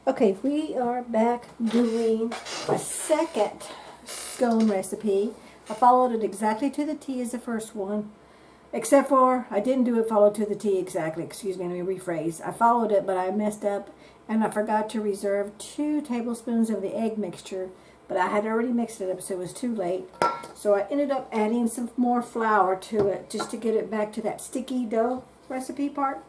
Okay, we are back doing a second scone recipe. I followed it exactly to the T as the first one, except for I didn't do it follow to the T exactly. Excuse me, let me rephrase. I followed it, but I messed up and I forgot to reserve 2 tablespoons of the egg mixture, but I had already mixed it up, so it was too late. So I ended up adding some more flour to it just to get it back to that sticky dough recipe part.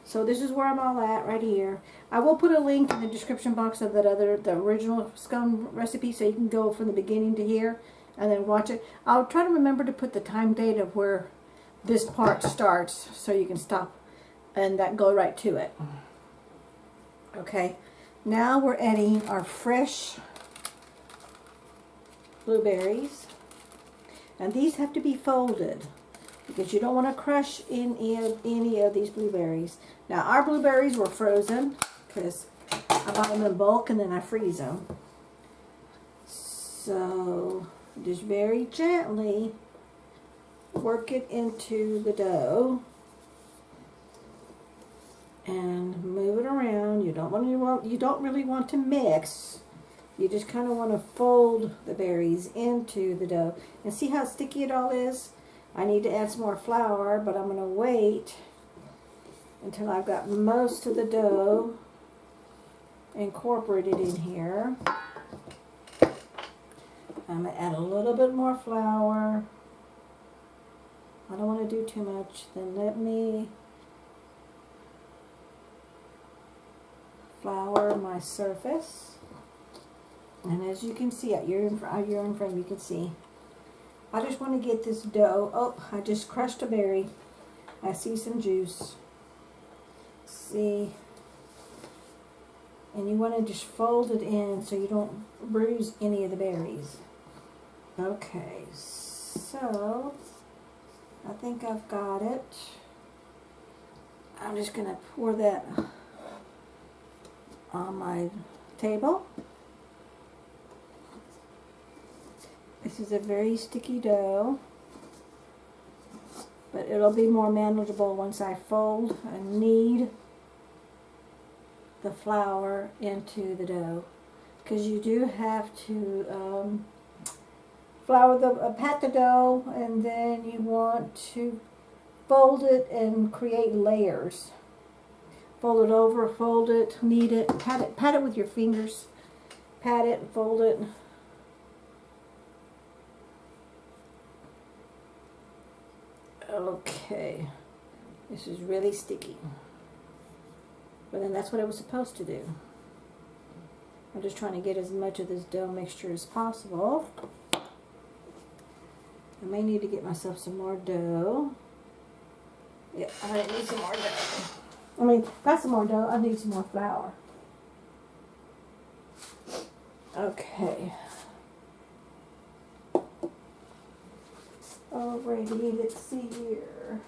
So this is where I'm all at right here. I will put a link in the description box of the original scone recipe, so you can go from the beginning to here and then watch it. I'll try to remember to put the time date of where this part starts so you can stop and that go right to it. Okay, now we're adding our fresh blueberries, and these have to be folded because you don't want to crush any of these blueberries. Now our blueberries were frozen because I buy them in bulk and then I freeze them. So just very gently work it into the dough and move it around. You don't really want to mix. You just kind of want to fold the berries into the dough. And see how sticky it all is? I need to add some more flour, but I'm going to wait until I've got most of the dough incorporated in here. I'm going to add a little bit more flour. I don't want to do too much. Then let me flour my surface. And as you can see, you're in frame, you can see. I just want to get this dough. Oh, I just crushed a berry. I see some juice. See? And you want to just fold it in so you don't bruise any of the berries. Okay, so I think I've got it. I'm just going to pour that on my table. This is a very sticky dough, but it'll be more manageable once I fold and knead the flour into the dough, because you do have to pat the dough, and then you want to fold it and create layers. Fold it over, fold it, knead it, pat it with your fingers, pat it, fold it. Okay, this is really sticky, but then that's what I was supposed to do. I'm just trying to get as much of this dough mixture as possible. I may need to get myself some more dough. Yeah, I need some more dough. I mean, not some more dough, I need some more flour. Okay. Alrighty, let's see here.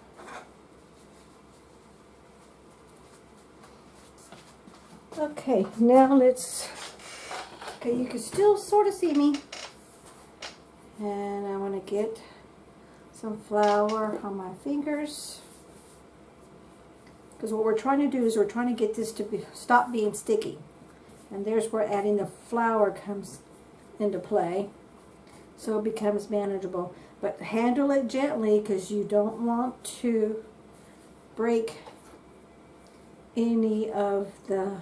Okay, now okay, you can still sort of see me. And I want to get some flour on my fingers. Because what we're trying to do is we're trying to get this to stop being sticky. And there's where adding the flour comes into play. So it becomes manageable. But handle it gently because you don't want to break any of the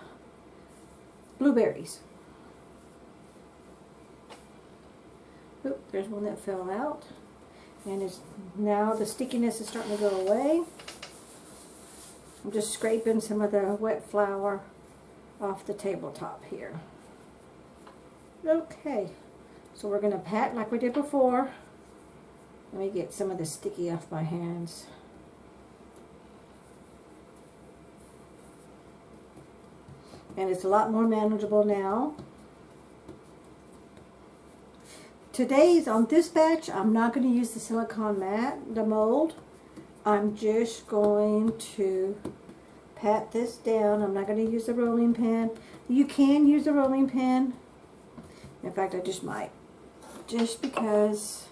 blueberries. Oop, there's one that fell out. And now the stickiness is starting to go away. I'm just scraping some of the wet flour off the tabletop here. Okay, so we're going to pat like we did before. Let me get some of the sticky off my hands. And it's a lot more manageable now. Today's, on this batch, I'm not going to use the silicone mat, the mold. I'm just going to pat this down. I'm not going to use the rolling pin. You can use the rolling pin. In fact, I just might. Just because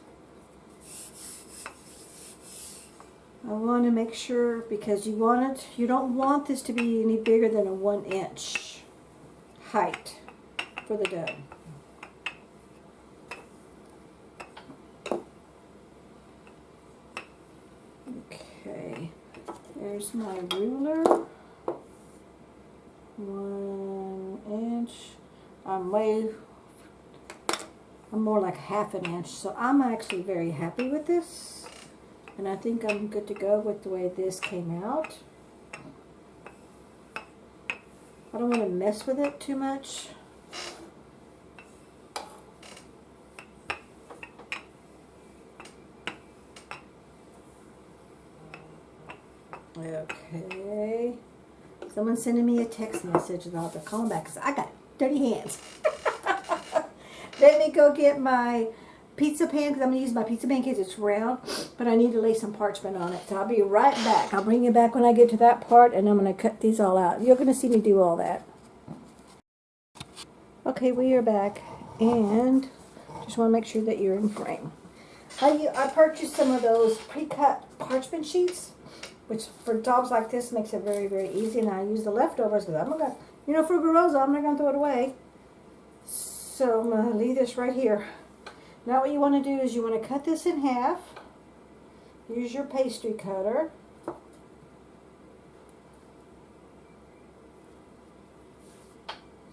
I want to make sure, because you don't want this to be any bigger than a 1 inch height for the dough. Okay, there's my ruler. 1 inch. I'm more like half an inch, so I'm actually very happy with this, and I think I'm good to go with the way this came out. I don't want to mess with it too much. Okay. Someone's sending me a text message and I'll have to call them back because I got dirty hands. Let me go get my pizza pan because I'm going to use my pizza pan because it's round, but I need to lay some parchment on it. So I'll be right back. I'll bring you back when I get to that part, and I'm going to cut these all out. You're going to see me do all that. Okay, we are back, and just want to make sure that you're in frame. I purchased some of those pre-cut parchment sheets, which for jobs like this makes it very, very easy. And I use the leftovers because I'm going to, you know, frugal rosa, I'm not going to throw it away. So I'm going to leave this right here. Now what you want to do is you want to cut this in half. Use your pastry cutter.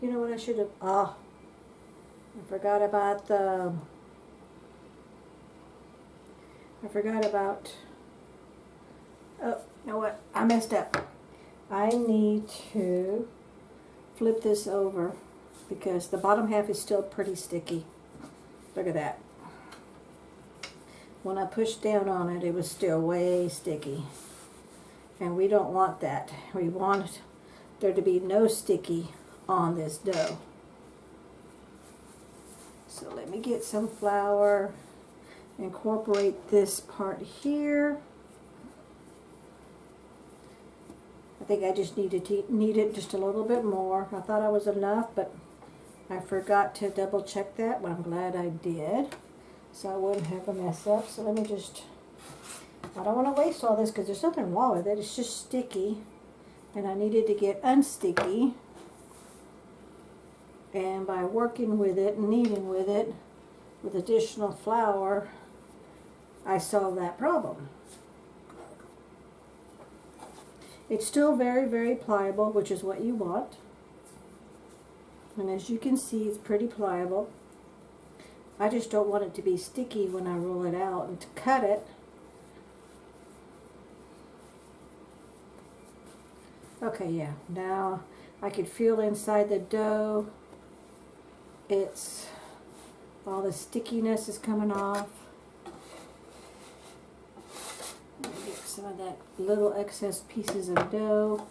You know what I should have, I forgot about oh, you know what? I messed up. I need to flip this over because the bottom half is still pretty sticky. Look at that. When I pushed down on it, it was still way sticky. And we don't want that. We want there to be no sticky on this dough. So let me get some flour, incorporate this part here. I think I just need it just a little bit more. I thought I was enough, but I forgot to double check that, but I'm glad I did, so I wouldn't have a mess up. So let me just, I don't want to waste all this because there's nothing wrong with it. It's just sticky, and I needed to get unsticky. And by working with it and kneading with it with additional flour, I solved that problem. It's still very, very pliable, which is what you want. And as you can see, it's pretty pliable. I just don't want it to be sticky when I roll it out. And to cut it, okay, yeah, now I could feel inside the dough, it's, all the stickiness is coming off. Let me get some of that little excess pieces of dough.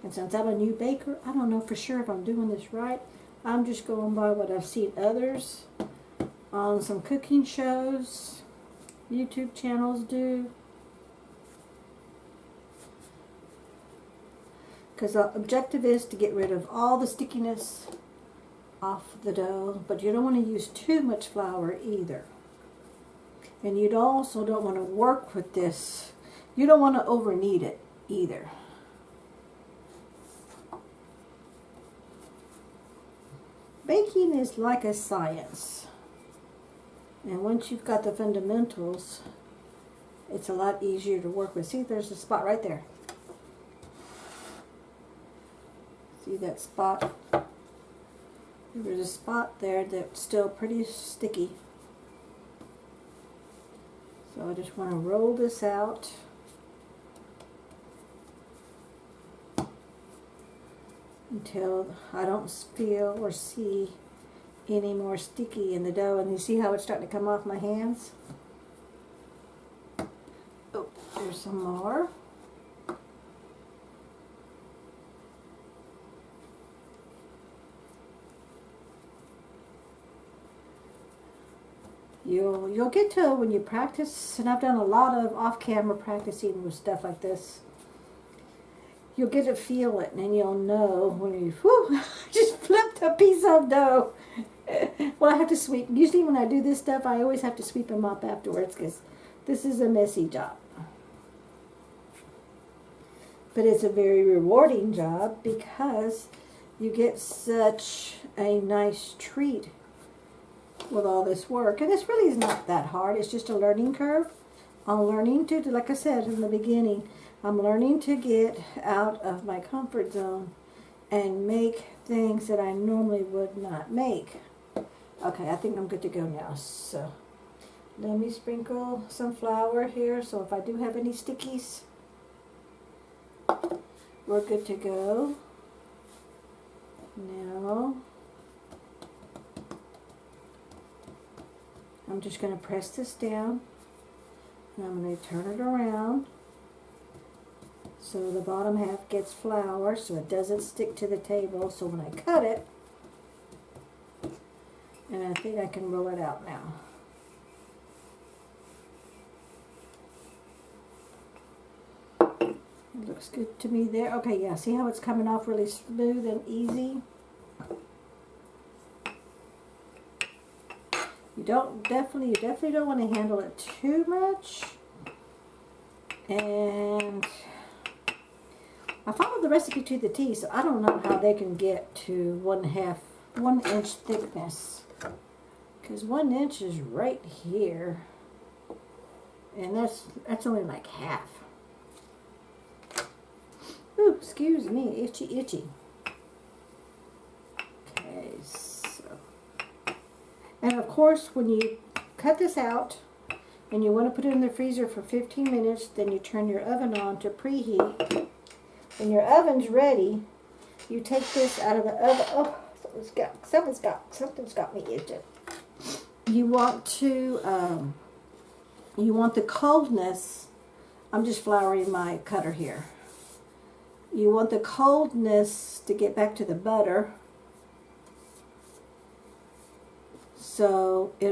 And since I'm a new baker, I don't know for sure if I'm doing this right. I'm just going by what I've seen others on some cooking shows, YouTube channels do. Because the objective is to get rid of all the stickiness off the dough, but you don't want to use too much flour either. And you also don't want to work with this. You don't want to over knead it either. Baking is like a science. And once you've got the fundamentals, it's a lot easier to work with. See, there's a spot right there. See that spot? There's a spot there that's still pretty sticky. So I just want to roll this out. Until I don't feel or see any more sticky in the dough. And you see how it's starting to come off my hands? Oh, there's some more. You'll get to when you practice, and I've done a lot of off-camera practicing with stuff like this. You'll get to feel it, and you'll know when you, whew, just flipped a piece of dough. Well, I have to sweep. Usually when I do this stuff, I always have to sweep and mop afterwards because this is a messy job. But it's a very rewarding job because you get such a nice treat with all this work. And this really is not that hard. It's just a learning curve. I'm learning to, like I said in the beginning, I'm learning to get out of my comfort zone and make things that I normally would not make. Okay, I think I'm good to go now. So let me sprinkle some flour here, so if I do have any stickies, we're good to go. Now, I'm just going to press this down, and I'm going to turn it around so the bottom half gets flour so it doesn't stick to the table. So when I cut it, and I think I can roll it out now. It looks good to me there. Okay, yeah, see how it's coming off really smooth and easy? You definitely don't want to handle it too much. And I followed the recipe to the T, so I don't know how they can get to 1 inch thickness. Because 1 inch is right here. And that's only like half. Ooh, excuse me, itchy, itchy. Okay, so. And of course, when you cut this out and you want to put it in the freezer for 15 minutes, then you turn your oven on to preheat. When your oven's ready, you take this out of the oven. Oh, something's got me itching. You want the coldness. I'm just flouring my cutter here. You want the coldness to get back to the butter. So and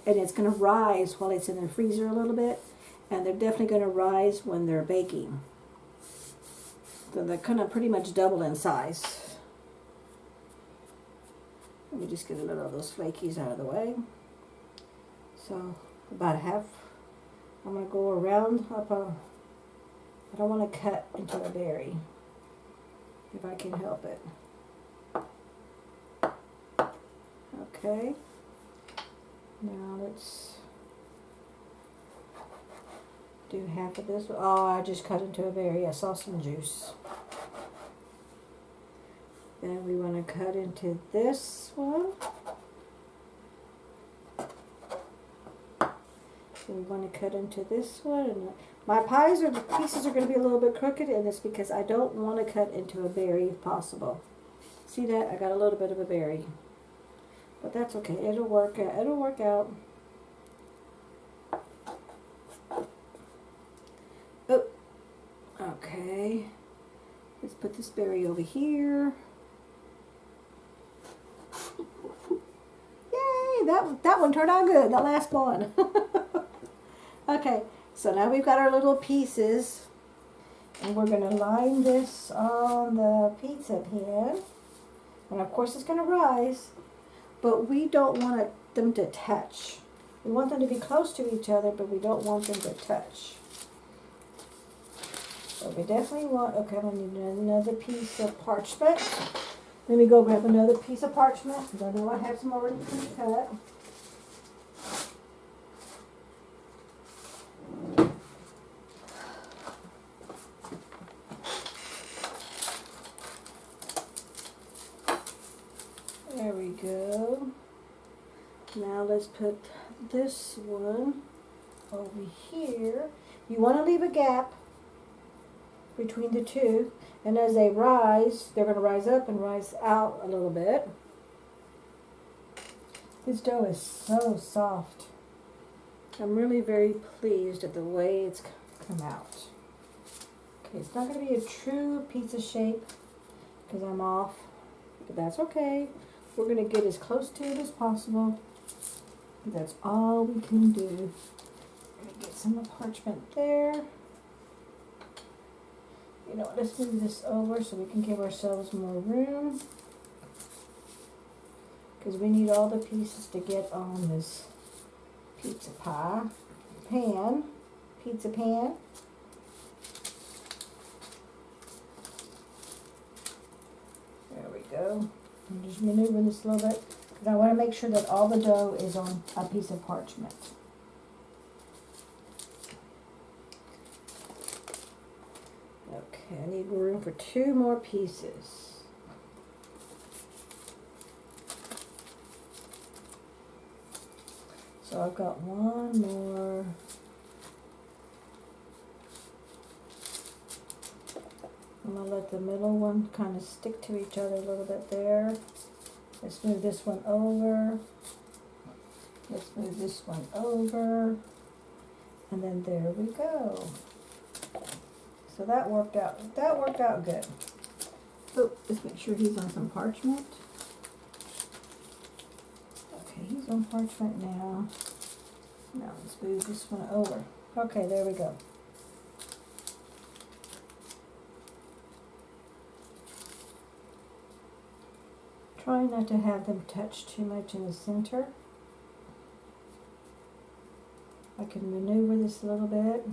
it's going to rise while it's in the freezer a little bit, and they're definitely going to rise when they're baking. So they're kind of pretty much double in size. Let me just get a little of those flakies out of the way. So about half. I'm going to go around I don't want to cut into a berry if I can help it. Okay. Now let's do half of this. Oh, I just cut into a berry. I saw some juice. Then we want to cut into this one. So we want to cut into this one. And my pieces are going to be a little bit crooked, and it's because I don't want to cut into a berry if possible. See that? I got a little bit of a berry. But that's okay. It'll work out. It'll work out. Oh, okay. Let's put this berry over here. Yay! That one turned out good. The last one. Okay. So now we've got our little pieces, and we're going to line this on the pizza pan. And of course, it's going to rise. But we don't want them to touch. We want them to be close to each other, but we don't want them to touch. So we definitely want, okay, I'm going to need another piece of parchment. Let me go grab another piece of parchment, because I know I have some already pre-cut. There we go. Now let's put this one over here. You want to leave a gap between the two, and as they rise, they're going to rise up and rise out a little bit. This dough is so soft. I'm really very pleased at the way it's come out. Okay, it's not going to be a true pizza shape because I'm off, but that's okay. We're going to get as close to it as possible. That's all we can do. We're going to get some parchment there. You know what, let's move this over so we can give ourselves more room. Because we need all the pieces to get on this pizza pan. There go. I'm just maneuvering this a little bit because I want to make sure that all the dough is on a piece of parchment. Okay, I need room for 2 more pieces. So I've got 1 more. I'm going to let the middle one kind of stick to each other a little bit there. Let's move this one over. Let's move this one over. And then there we go. So that worked out good. Oh, let's make sure he's on some parchment. Okay, he's on parchment now. Now let's move this one over. Okay, there we go. Try not to have them touch too much in the center. I can maneuver this a little bit.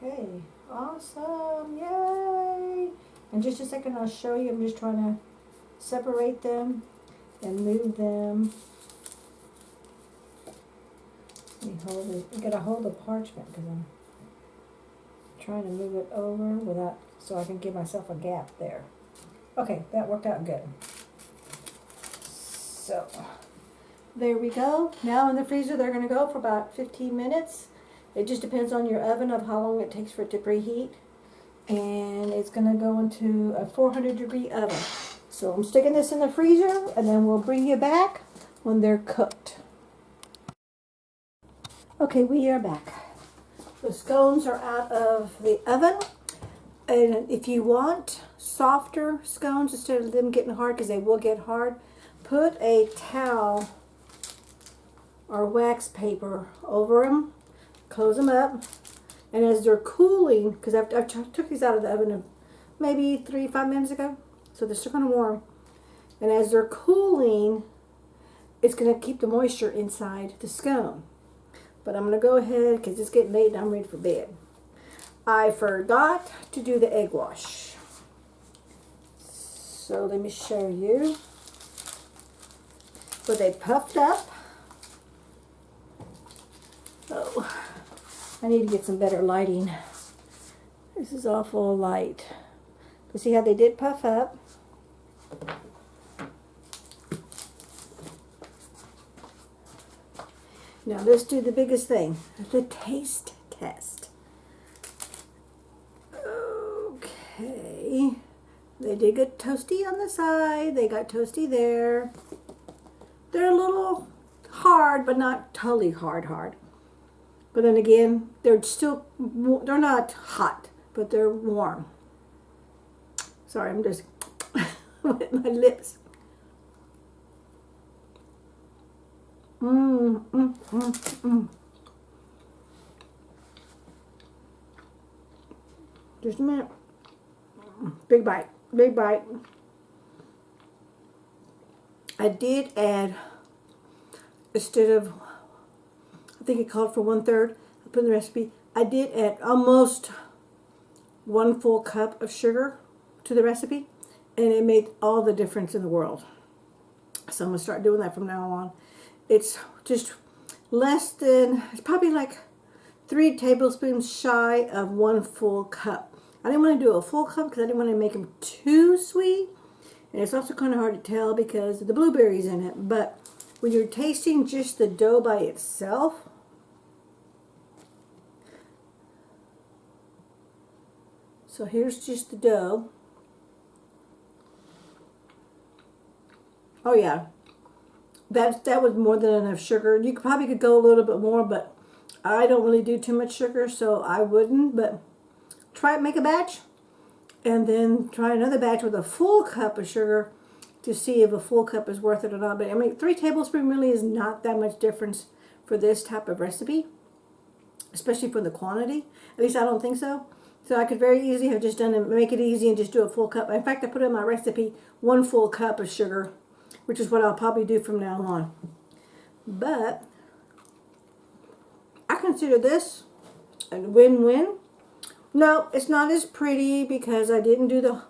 Okay, awesome, yay! In just a second I'll show you. I'm just trying to separate them and move them. You gotta hold the parchment because I'm trying to move it over without, so I can give myself a gap there. Okay, that worked out good. So, there we go. Now in the freezer they're gonna go for about 15 minutes. It just depends on your oven of how long it takes for it to preheat. And it's going to go into a 400-degree oven. So I'm sticking this in the freezer, and then we'll bring you back when they're cooked. Okay, we are back. The scones are out of the oven. And if you want softer scones instead of them getting hard, because they will get hard, put a towel or wax paper over them. Close them up, and as they're cooling, because I took these out of the oven maybe 3-5 minutes ago, so they're still kind of warm, and as they're cooling, it's going to keep the moisture inside the scone. But I'm going to go ahead, because it's getting late and I'm ready for bed. I forgot to do the egg wash, so let me show you. So they puffed up. Oh, I need to get some better lighting. This is awful light. But see how they did puff up? Now let's do the biggest thing, the taste test. Okay, they did get toasty on the side. They got toasty there. They're a little hard, but not totally hard. But then again, they're not hot, but they're warm. Sorry, I'm just with my lips. Just a minute. Big bite, big bite. I did add, instead of, I think it called for 1/3. I put in the recipe. I did add almost 1 full cup of sugar to the recipe, and it made all the difference in the world. So I'm gonna start doing that from now on. It's just less than, it's probably like 3 tablespoons shy of 1 full cup. I didn't want to do a full cup because I didn't want to make them too sweet, and it's also kind of hard to tell because of the blueberries in it. But when you're tasting just the dough by itself, so here's just the dough. Oh yeah, that was more than enough sugar. You probably could go a little bit more, but I don't really do too much sugar, so I wouldn't. But try it, make a batch, and then try another batch with a full cup of sugar to see if a full cup is worth it or not. But I mean, 3 tablespoons really is not that much difference for this type of recipe, especially for the quantity. At least I don't think so. So I could very easily have just done it, make it easy and just do a full cup. In fact, I put in my recipe 1 full cup of sugar, which is what I'll probably do from now on. But I consider this a win-win. No, it's not as pretty because I didn't do the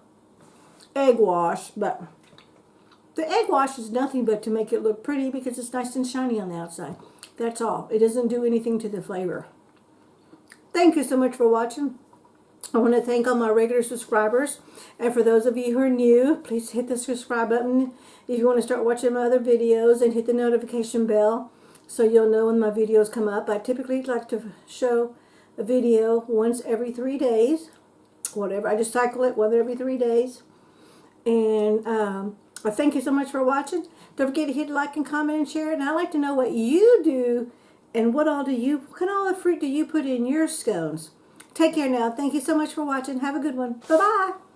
egg wash, but the egg wash is nothing but to make it look pretty because it's nice and shiny on the outside. That's all. It doesn't do anything to the flavor. Thank you so much for watching. I want to thank all my regular subscribers. And for those of you who are new, please hit the subscribe button if you want to start watching my other videos, and hit the notification bell so you'll know when my videos come up. I typically like to show a video once every 3 days. Whatever. I just cycle it once every 3 days. And I thank you so much for watching. Don't forget to hit like and comment and share. And I'd like to know what you do and what kind of all the fruit do you put in your scones? Take care now. Thank you so much for watching. Have a good one. Bye-bye.